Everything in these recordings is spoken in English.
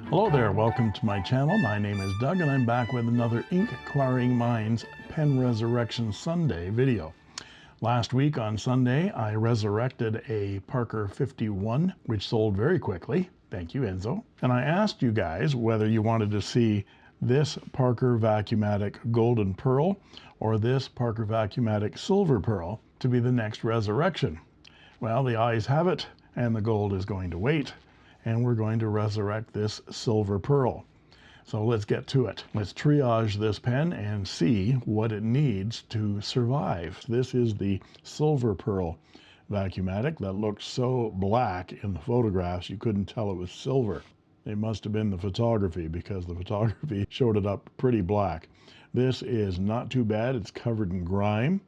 Hello there, welcome to my channel. My name is Doug and I'm back with another Inkquiring Minds Pen Resurrection Sunday video. Last week on Sunday, I resurrected a Parker 51, which sold very quickly. Thank you, Enzo. And I asked you guys whether you wanted to see this Parker Vacumatic Golden Pearl or this Parker Vacumatic Silver Pearl to be the next resurrection. Well, the eyes have it, and the gold is going to wait, and we're going to resurrect this Silver Pearl. So let's get to it. Let's triage this pen and see what it needs to survive. This is the Silver Pearl Vacumatic that looked so black in the photographs you couldn't tell it was silver. It must have been the photography, because the photography showed it up pretty black. This is not too bad. It's covered in grime.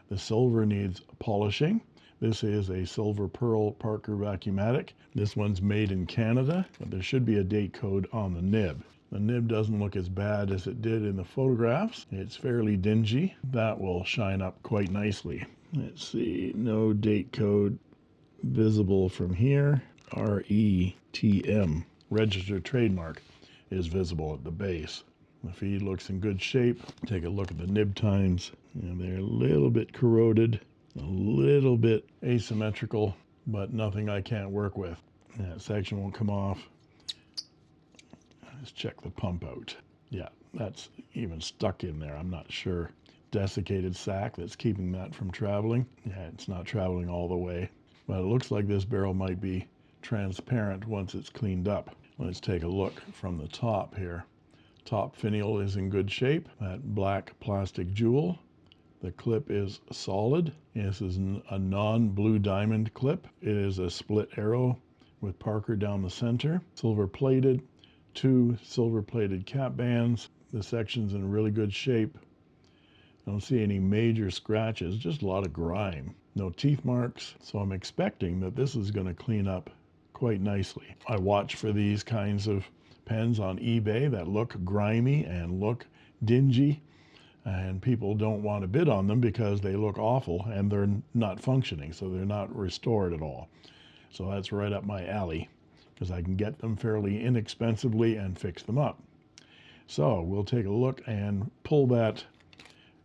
The silver needs polishing. This is a Silver Pearl Parker Vacumatic. This one's made in Canada, but there should be a date code on the nib. The nib doesn't look as bad as it did in the photographs. It's fairly dingy. That will shine up quite nicely. Let's see, no date code visible from here. RETM, registered trademark, is visible at the base. The feed looks in good shape. Take a look at the nib tines. They're a little bit corroded, a little bit asymmetrical, but nothing I can't work with. That section won't come off. Let's check the pump out. Yeah, that's even stuck in there. I'm not sure. Desiccated sack that's keeping that from traveling. Yeah, it's not traveling all the way, but it looks like this barrel might be transparent once it's cleaned up. Let's take a look from the top here. Top finial is in good shape. That black plastic jewel. The clip is solid. This is a non-blue diamond clip. It is a split arrow with Parker down the center. Silver plated. 2 silver plated cap bands. The section's in really good shape. I don't see any major scratches, just a lot of grime. No teeth marks, so I'm expecting that this is going to clean up quite nicely. I watch for these kinds of pens on eBay that look grimy and look dingy, and people don't want to bid on them because they look awful and they're not functioning, so they're not restored at all. So that's right up my alley, because I can get them fairly inexpensively and fix them up. So we'll take a look and pull that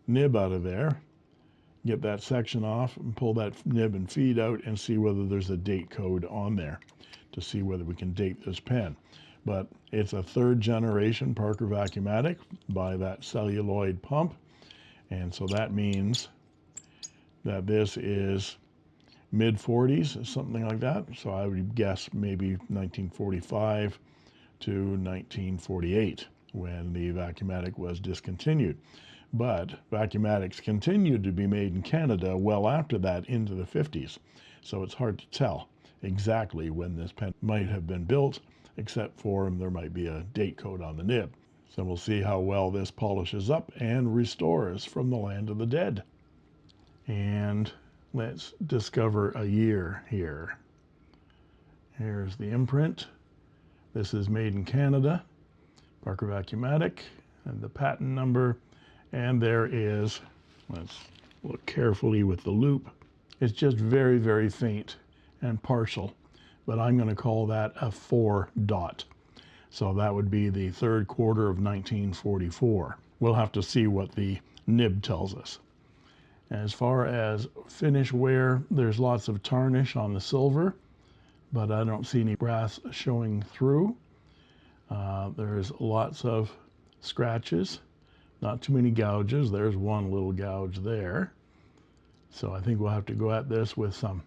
nib out of there, get that section off, and pull that nib and feed out and see whether there's a date code on there to see whether we can date this pen. But it's a 3rd generation Parker Vacumatic by that celluloid pump, and so that means that this is mid-40s, something like that. So I would guess maybe 1945 to 1948 when the Vacumatic was discontinued. But Vacumatics continued to be made in Canada well after that into the 50s. So it's hard to tell exactly when this pen might have been built, except for there might be a date code on the nib. So we'll see how well this polishes up and restores from the land of the dead. And let's discover a year here. Here's the imprint. This is made in Canada, Parker Vacumatic, and the patent number. And there is, let's look carefully with the loop. It's just very, very faint and partial, but I'm going to call that a 4 dot. So that would be the 3rd quarter of 1944. We'll have to see what the nib tells us. As far as finish wear, there's lots of tarnish on the silver, but I don't see any brass showing through. There's lots of scratches, not too many gouges. There's one little gouge there. So I think we'll have to go at this with some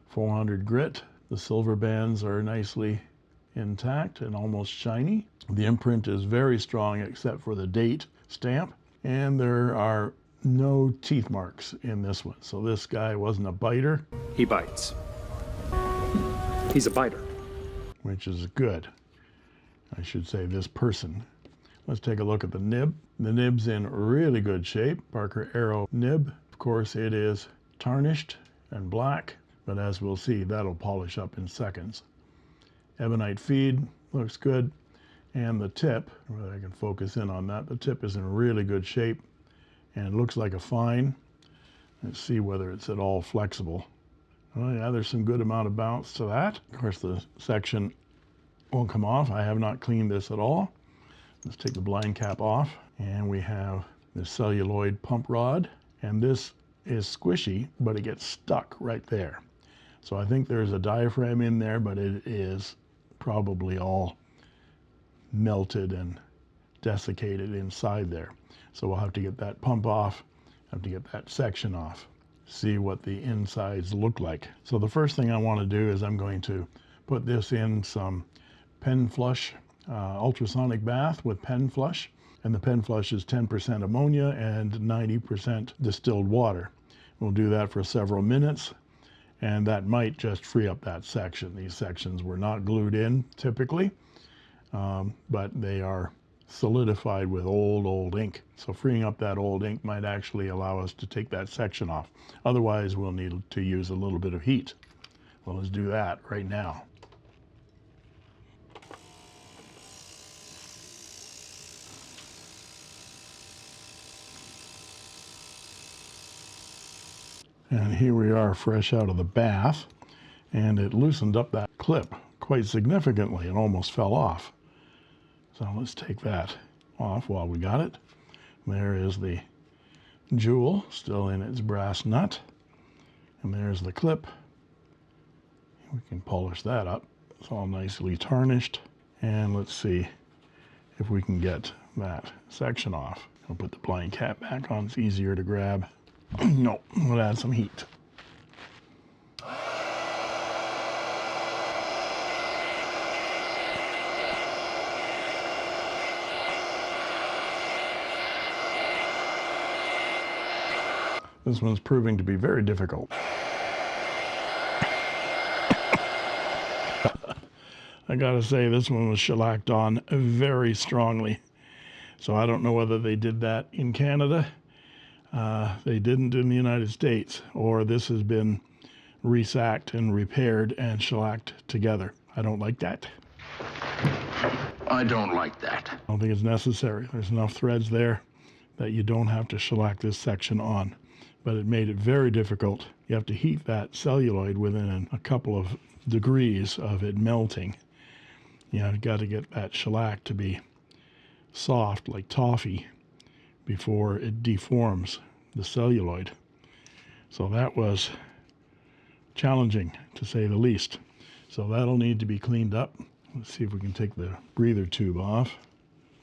400 grit. The silver bands are nicely intact and almost shiny. The imprint is very strong except for the date stamp, and there are no teeth marks in this one. So this guy wasn't a biter. He bites. He's a biter. Which is good. I should say this person. Let's take a look at the nib. The nib's in really good shape. Parker Arrow nib. Of course, it is tarnished and black, but as we'll see, that'll polish up in seconds. Ebonite feed looks good. And the tip, I can focus in on that, the tip is in really good shape and it looks like a fine. Let's see whether it's at all flexible. Oh yeah, there's some good amount of bounce to that. Of course, the section won't come off. I have not cleaned this at all. Let's take the blind cap off, and we have this celluloid pump rod, and this is squishy, but it gets stuck right there. So I think there's a diaphragm in there, but it is probably all melted and desiccated inside there. So we'll have to get that pump off, have to get that section off, see what the insides look like. So the first thing I want to do is I'm going to put this in some pen flush, ultrasonic bath with pen flush. And the pen flush is 10% ammonia and 90% distilled water. We'll do that for several minutes, and that might just free up that section. These sections were not glued in typically, but they are solidified with old ink. So freeing up that old ink might actually allow us to take that section off. Otherwise, we'll need to use a little bit of heat. Well, let's do that right now. And here we are fresh out of the bath, and it loosened up that clip quite significantly. It almost fell off. So let's take that off while we got it. There is the jewel still in its brass nut, and there's the clip. We can polish that up. It's all nicely tarnished. And let's see if we can get that section off. I'll put the blind cap back on. It's easier to grab. No, we'll add some heat. This one's proving to be very difficult. I gotta say, this one was shellacked on very strongly. So I don't know whether they did that in Canada. They didn't in the United States, or this has been resacked and repaired and shellacked together. I don't like that. I don't like that. I don't think it's necessary. There's enough threads there that you don't have to shellac this section on. But it made it very difficult. You have to heat that celluloid within a couple of degrees of it melting. You've got to get that shellac to be soft like toffee before it deforms the celluloid. So that was challenging, to say the least. So that'll need to be cleaned up. Let's see if we can take the breather tube off.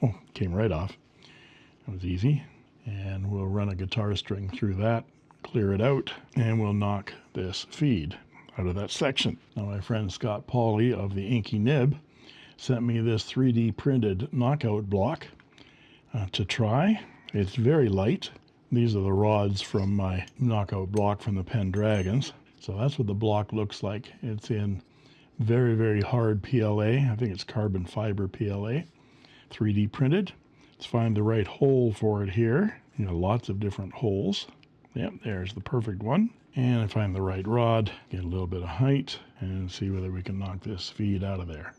Oh, came right off. That was easy. And we'll run a guitar string through that, clear it out, and we'll knock this feed out of that section. Now my friend Scott Pauley of the Inky Nib sent me this 3D printed knockout block to try. It's very light. These are the rods from my knockout block from the Pendragons. So that's what the block looks like. It's in very hard PLA. I think it's carbon fiber PLA, 3D printed. Let's find the right hole for it here. Lots of different holes. Yep, there's the perfect one. And I find the right rod, get a little bit of height, and see whether we can knock this feed out of there.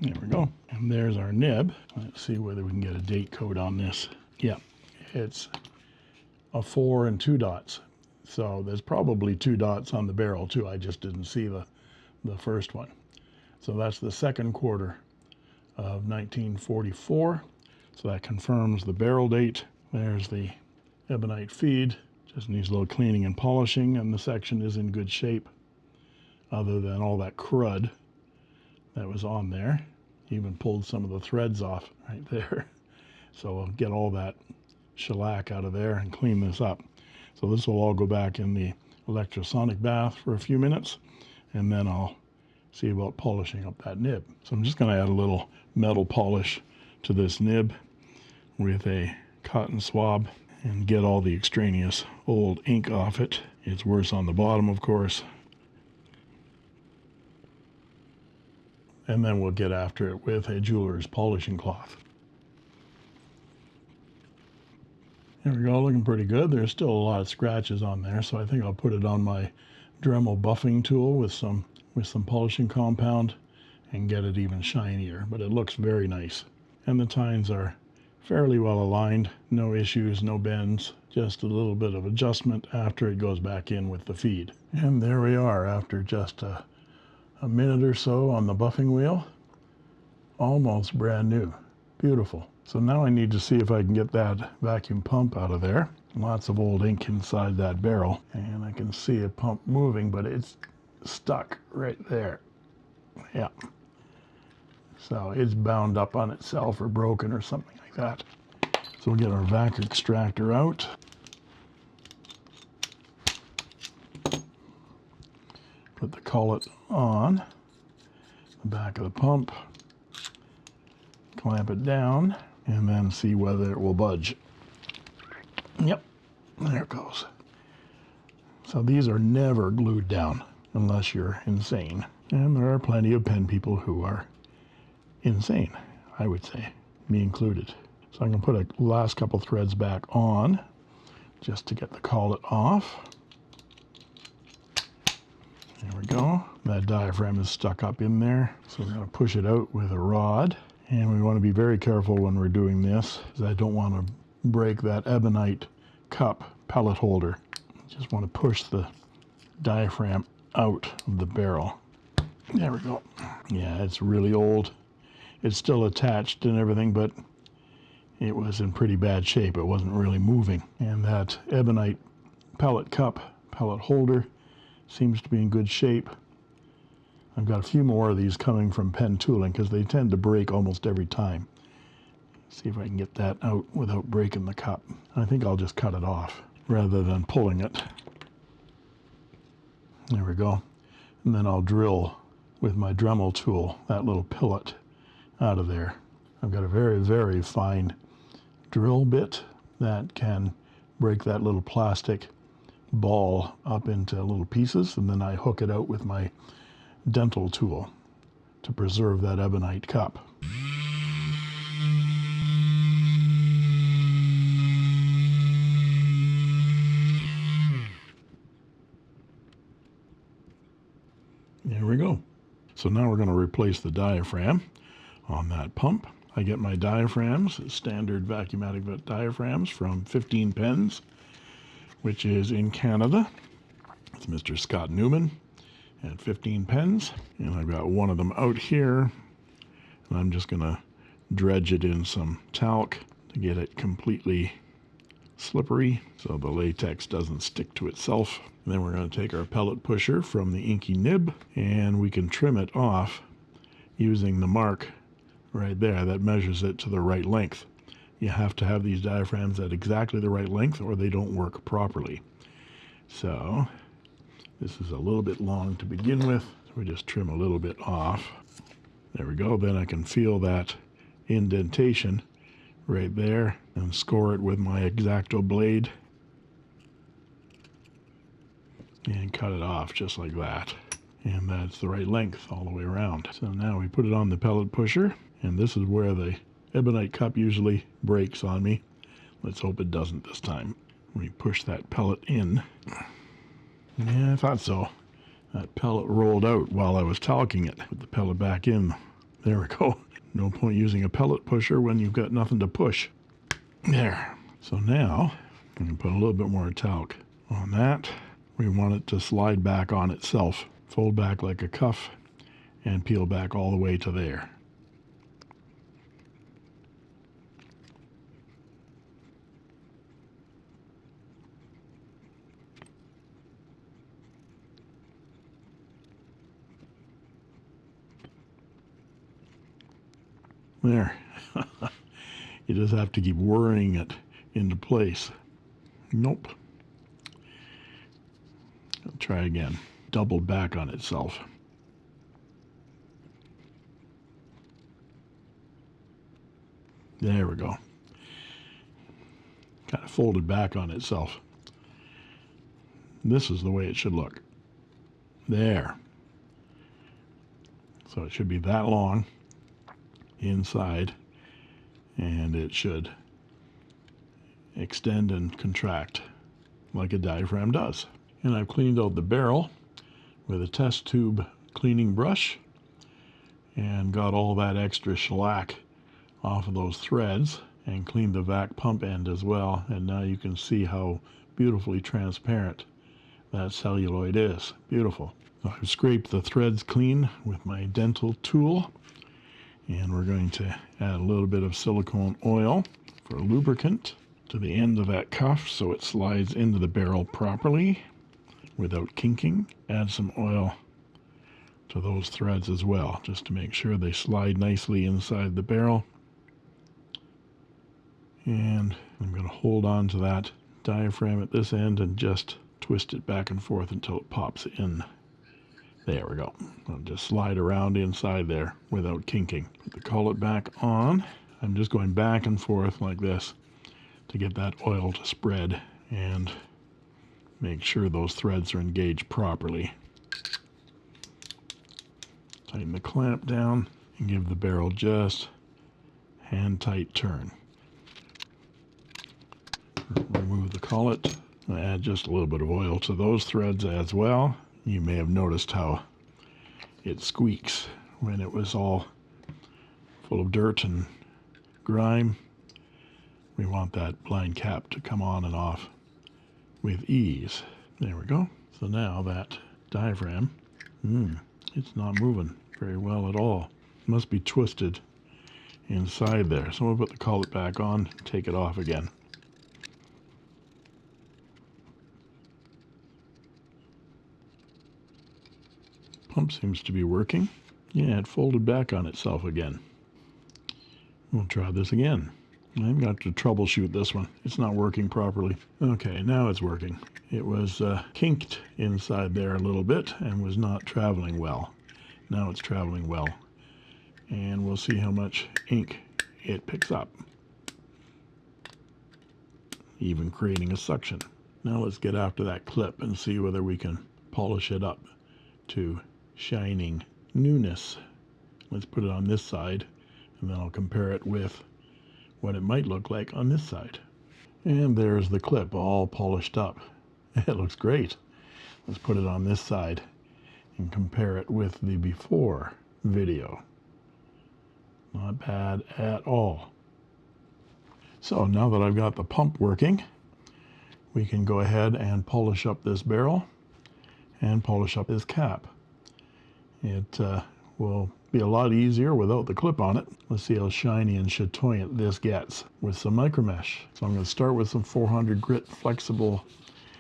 There we go. And there's our nib. Let's see whether we can get a date code on this. Yeah, it's a 4 and 2 dots. So there's probably 2 dots on the barrel too. I just didn't see the first one. So that's the second quarter of 1944. So that confirms the barrel date. There's the ebonite feed. Just needs a little cleaning and polishing, and the section is in good shape other than all that crud that was on there. Even pulled some of the threads off right there. So we'll get all that shellac out of there and clean this up. So this will all go back in the electrosonic bath for a few minutes, and then I'll see about polishing up that nib. So I'm just going to add a little metal polish to this nib with a cotton swab and get all the extraneous old ink off it. It's worse on the bottom, of course. And then we'll get after it with a jeweler's polishing cloth. There we go, looking pretty good. There's still a lot of scratches on there, so I think I'll put it on my Dremel buffing tool with some polishing compound and get it even shinier, but it looks very nice. And the tines are fairly well aligned, no issues, no bends, just a little bit of adjustment after it goes back in with the feed. And there we are after just a minute or so on the buffing wheel. Almost brand new. Beautiful. So now I need to see if I can get that vacuum pump out of there. Lots of old ink inside that barrel, and I can see a pump moving, but it's stuck right there. Yeah. So it's bound up on itself or broken or something like that. So we'll get our vac extractor out. Put the collet on the back of the pump. Clamp it down and then see whether it will budge. Yep, there it goes. So these are never glued down unless you're insane. And there are plenty of pen people who are insane, I would say, me included. So I'm going to put a last couple threads back on just to get the collet off. There we go. That diaphragm is stuck up in there, so we're going to push it out with a rod. And we want to be very careful when we're doing this, because I don't want to break that ebonite cup pellet holder. Just want to push the diaphragm out of the barrel. There we go. Yeah, it's really old. It's still attached and everything, but it was in pretty bad shape. It wasn't really moving. And that ebonite pellet cup, pellet holder, seems to be in good shape. I've got a few more of these coming from pen tooling because they tend to break almost every time. See if I can get that out without breaking the cup. I think I'll just cut it off rather than pulling it. There we go. And then I'll drill with my Dremel tool that little pillet out of there. I've got a very, very fine drill bit that can break that little plastic ball up into little pieces, and then I hook it out with my dental tool to preserve that ebonite cup. There we go. So now we're going to replace the diaphragm on that pump. I get my diaphragms, standard Vacumatic diaphragms from 15 Pens, which is in Canada. It's Mr. Scott Newman at 15 Pens. And I've got one of them out here. And I'm just going to dredge it in some talc to get it completely slippery so the latex doesn't stick to itself. And then we're going to take our pellet pusher from the inky nib and we can trim it off using the mark right there that measures it to the right length. You have to have these diaphragms at exactly the right length or they don't work properly. So this is a little bit long to begin with. So we just trim a little bit off. There we go. Then I can feel that indentation right there and score it with my X-Acto blade and cut it off just like that. And that's the right length all the way around. So now we put it on the pellet pusher, and this is where the ebonite cup usually breaks on me. Let's hope it doesn't this time. We push that pellet in. Yeah, I thought so. That pellet rolled out while I was talking it. Put the pellet back in. There we go. No point using a pellet pusher when you've got nothing to push. There. So now I'm going to put a little bit more talc on that. We want it to slide back on itself. Fold back like a cuff and peel back all the way to there. There. You just have to keep worrying it into place. Nope. I'll try again. Doubled back on itself. There we go. Kind of folded back on itself. This is the way it should look. There. So it should be that long inside, and it should extend and contract like a diaphragm does. And I've cleaned out the barrel with a test tube cleaning brush and got all that extra shellac off of those threads. and cleaned the vac pump end as well, and now you can see how beautifully transparent that celluloid is. Beautiful. So I've scraped the threads clean with my dental tool, and we're going to add a little bit of silicone oil for lubricant to the end of that cuff so it slides into the barrel properly without kinking. Add some oil to those threads as well, just to make sure they slide nicely inside the barrel. And I'm going to hold on to that diaphragm at this end and just twist it back and forth until it pops in. There we go. I'll just slide around inside there without kinking. Put the collet back on. I'm just going back and forth like this to get that oil to spread and make sure those threads are engaged properly. Tighten the clamp down and give the barrel just hand tight turn. Remove the collet. Add just a little bit of oil to those threads as well. You may have noticed how it squeaks when it was all full of dirt and grime. We want that blind cap to come on and off with ease. There we go. So now that diaphragm, it's not moving very well at all. It must be twisted inside there. So we'll put the collet back on, take it off again. Pump seems to be working. Yeah, it folded back on itself again. We'll try this again. I've got to troubleshoot this one. It's not working properly. Okay, now it's working. It was kinked inside there a little bit and was not traveling well. Now it's traveling well. And we'll see how much ink it picks up. Even creating a suction. Now let's get after that clip and see whether we can polish it up to shining newness. Let's put it on this side, and then I'll compare it with what it might look like on this side. And there's the clip all polished up. It looks great. Let's put it on this side and compare it with the before video. Not bad at all. So now that I've got the pump working, we can go ahead and polish up this barrel and polish up this cap. It will be a lot easier without the clip on it. Let's see how shiny and chatoyant this gets with some micromesh. So I'm going to start with some 400 grit flexible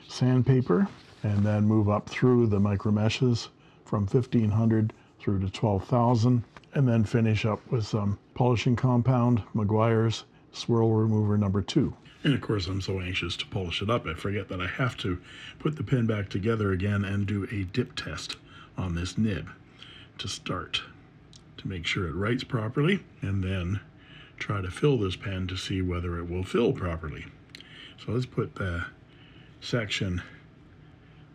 sandpaper and then move up through the micromeshes from 1500 through to 12,000, and then finish up with some polishing compound, Meguiar's Swirl Remover number 2. And of course, I'm so anxious to polish it up, I forget that I have to put the pen back together again and do a dip test on this nib to start, to make sure it writes properly, and then try to fill this pen to see whether it will fill properly. So let's put the section,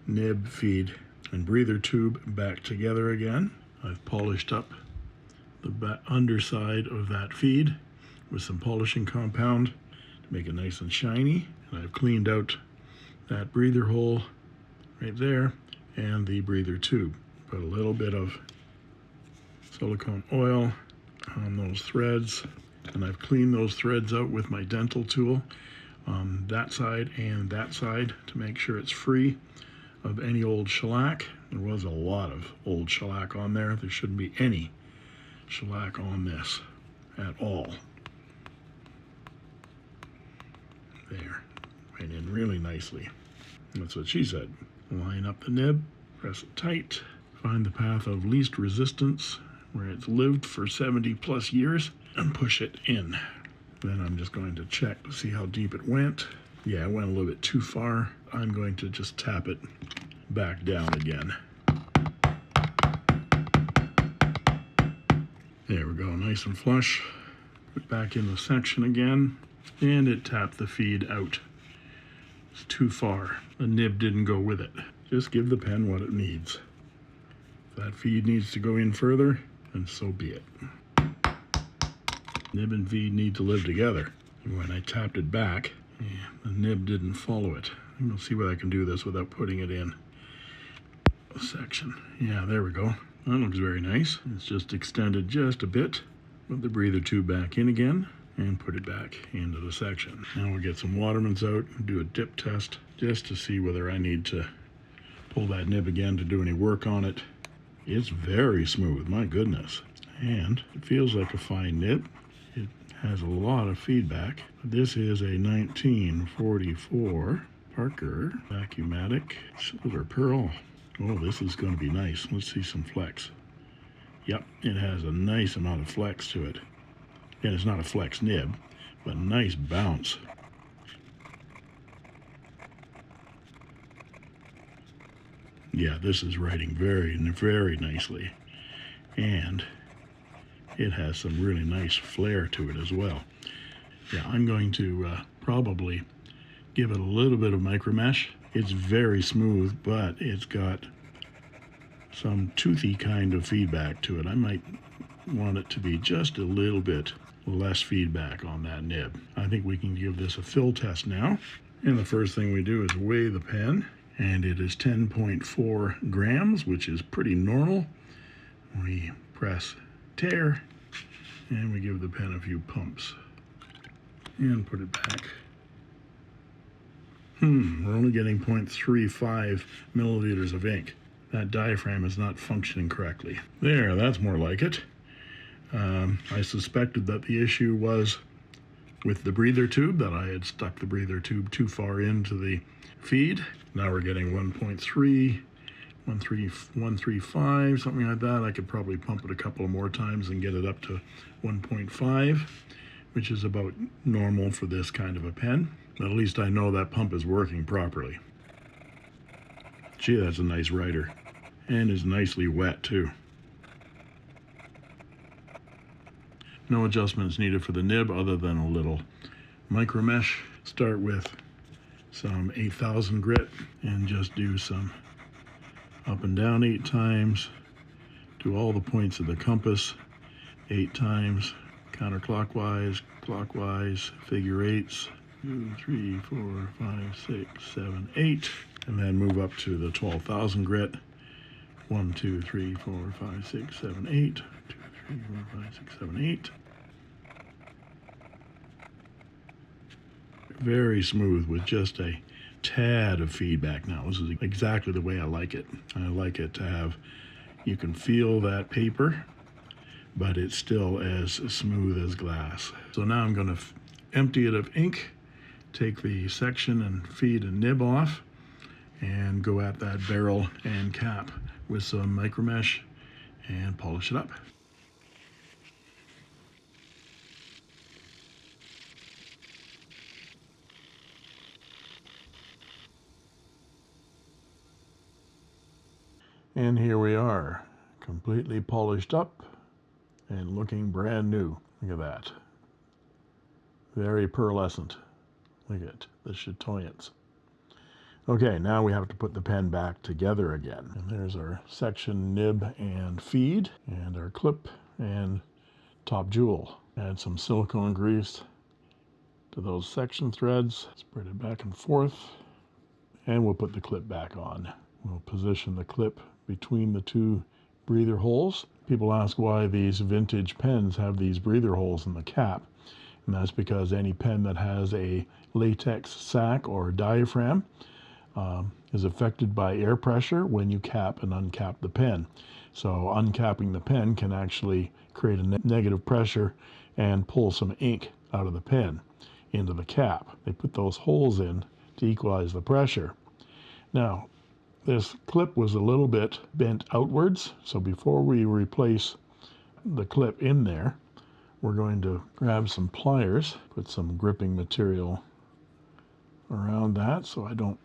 nib, feed, and breather tube back together again. I've polished up the underside of that feed with some polishing compound to make it nice and shiny, and I've cleaned out that breather hole right there and the breather tube. Put a little bit of silicone oil on those threads, and I've cleaned those threads out with my dental tool on that side and that side to make sure it's free of any old shellac. There was a lot of old shellac on there. There shouldn't be any shellac on this at all. There, right in really nicely. That's what she said. Line up the nib, press it tight, find the path of least resistance where it's lived for 70 plus years, and push it in. Then I'm just going to check to see how deep it went. Yeah, it went a little bit too far. I'm going to just tap it back down again. There we go, nice and flush. Put it back in the section again, and it tapped the feed out. It's too far. The nib didn't go with it. Just give the pen what it needs. If that feed needs to go in further, then so be it. Nib and feed need to live together. And when I tapped it back, the nib didn't follow it. I'm gonna see whether I can do this without putting it in a section. Yeah, there we go. That looks very nice. It's just extended just a bit. Put the breather tube back in again, and put it back into the section. Now we'll get some Watermans out and do a dip test just to see whether I need to pull that nib again to do any work on it. It's very smooth, my goodness. And it feels like a fine nib. It has a lot of feedback. This is a 1944 Parker Vacumatic Silver Pearl. Oh, this is going to be nice. Let's see some flex. Yep, it has a nice amount of flex to it. And it's not a flex nib, but nice bounce. Yeah, this is writing very, very nicely. And it has some really nice flair to it as well. Yeah, I'm going to probably give it a little bit of micro mesh. It's very smooth, but it's got some toothy kind of feedback to it. I might want it to be just a little bit less feedback on that nib. I think we can give this a fill test now. And the first thing we do is weigh the pen, and it is 10.4 grams, which is pretty normal. We press tear, and we give the pen a few pumps and put it back. We're only getting 0.35 milliliters of ink. That diaphragm is not functioning correctly. There, that's more like it. I suspected that the issue was with the breather tube, that I had stuck the breather tube too far into the feed. Now we're getting 1.3, 135, something like that. I could probably pump it a couple of more times and get it up to 1.5, which is about normal for this kind of a pen. At least I know that pump is working properly. Gee, that's a nice writer. And is nicely wet too. No adjustments needed for the nib other than a little micro mesh. Start with some 8000 grit and just do some up and down 8 times. Do all the points of the compass 8 times, counterclockwise, clockwise, figure eights. 2, 3, 4, 5, 6, 7, 8, and then move up to the 12,000 grit. 1, 2, 3, 4, 5, 6, 7, 8. 2, 3, 4, 5, 6, 7, 8. Very smooth with just a tad of feedback now. This is exactly the way I like it. I like it to have, you can feel that paper, but it's still as smooth as glass. So now I'm going to empty it of ink, take the section and feed and nib off, and go at that barrel and cap with some micro mesh and polish it up. And here we are, completely polished up and looking brand new. Look at that. Very pearlescent. Look at the chatoyance. Okay, now we have to put the pen back together again. And there's our section, nib, and feed, and our clip and top jewel. Add some silicone grease to those section threads. Spread it back and forth, and we'll put the clip back on. We'll position the clip between the 2 breather holes. People ask why these vintage pens have these breather holes in the cap. And that's because any pen that has a latex sac or diaphragm is affected by air pressure when you cap and uncap the pen. So uncapping the pen can actually create a negative pressure and pull some ink out of the pen into the cap. They put those holes in to equalize the pressure. Now, this clip was a little bit bent outwards, so before we replace the clip in there, we're going to grab some pliers, put some gripping material around that so I don't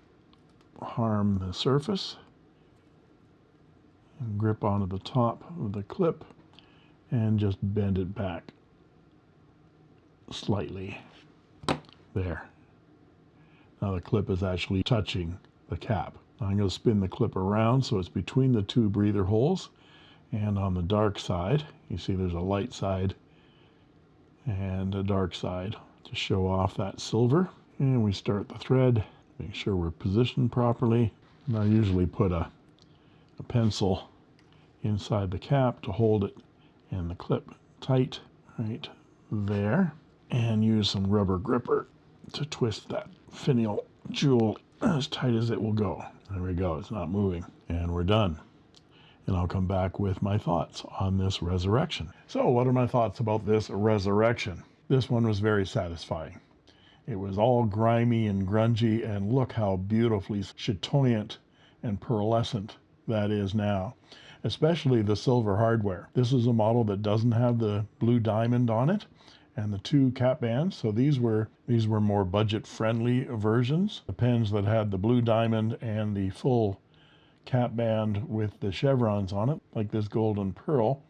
harm the surface, and grip onto the top of the clip and just bend it back slightly. There. Now the clip is actually touching the cap. Now I'm going to spin the clip around so it's between the 2 breather holes, and on the dark side, you see there's a light side and a dark side to show off that silver. And we start the thread, make sure we're positioned properly. And I usually put a pencil inside the cap to hold it and the clip tight right there. and use some rubber gripper to twist that finial jewel as tight as it will go. There we go, it's not moving, and we're done. And I'll come back with my thoughts on this resurrection. So what are my thoughts about this resurrection? This one was very satisfying. It was all grimy and grungy, and look how beautifully chatoyant and pearlescent that is now, especially the silver hardware. This is a model that doesn't have the blue diamond on it and the 2 cap bands, so these were more budget-friendly versions. The pens that had the blue diamond and the full cap band with the chevrons on it, like this golden pearl,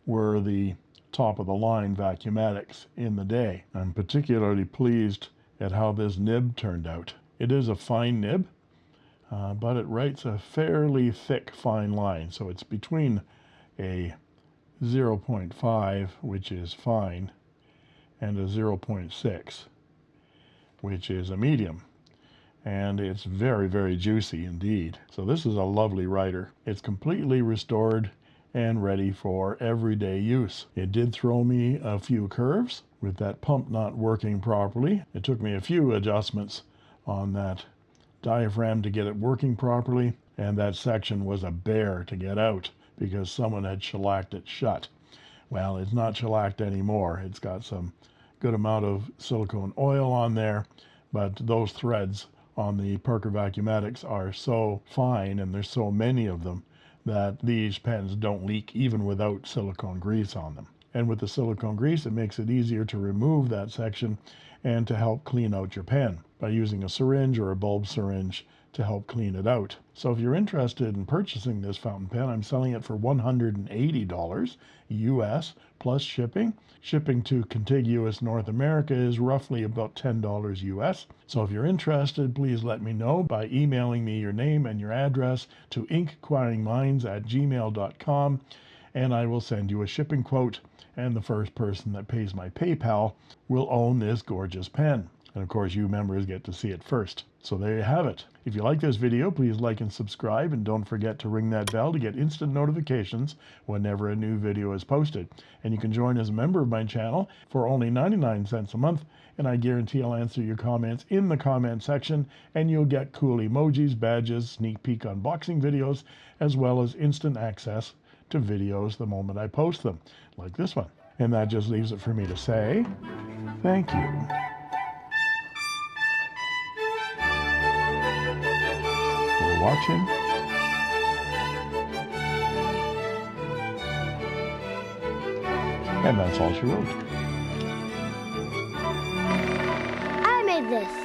were the top of the line Vacumatics in the day. I'm particularly pleased at how this nib turned out. It is a fine nib, but it writes a fairly thick fine line, so it's between a 0.5, which is fine, and a 0.6, which is a medium. And it's very, very juicy indeed. So this is a lovely writer. It's completely restored and ready for everyday use. It did throw me a few curves with that pump not working properly. It took me a few adjustments on that diaphragm to get it working properly, and that section was a bear to get out because someone had shellacked it shut. Well, it's not shellacked anymore. It's got some good amount of silicone oil on there, but those threads on the Parker Vacumatics are so fine, and there's so many of them, that these pens don't leak even without silicone grease on them. And with the silicone grease, it makes it easier to remove that section and to help clean out your pen by using a syringe or a bulb syringe to help clean it out. So if you're interested in purchasing this fountain pen, I'm selling it for $180 US plus shipping. Shipping to contiguous North America is roughly about $10 US. So if you're interested, please let me know by emailing me your name and your address to inkquiringminds@gmail.com, and I will send you a shipping quote, and the first person that pays my PayPal will own this gorgeous pen. And of course, you members get to see it first. So there you have it. If you like this video, please like and subscribe, and don't forget to ring that bell to get instant notifications whenever a new video is posted. And you can join as a member of my channel for only 99 cents a month, and I guarantee I'll answer your comments in the comment section, and you'll get cool emojis, badges, sneak peek unboxing videos, as well as instant access to videos the moment I post them, like this one. And that just leaves it for me to say, thank you for watching, and that's all she wrote. I made this.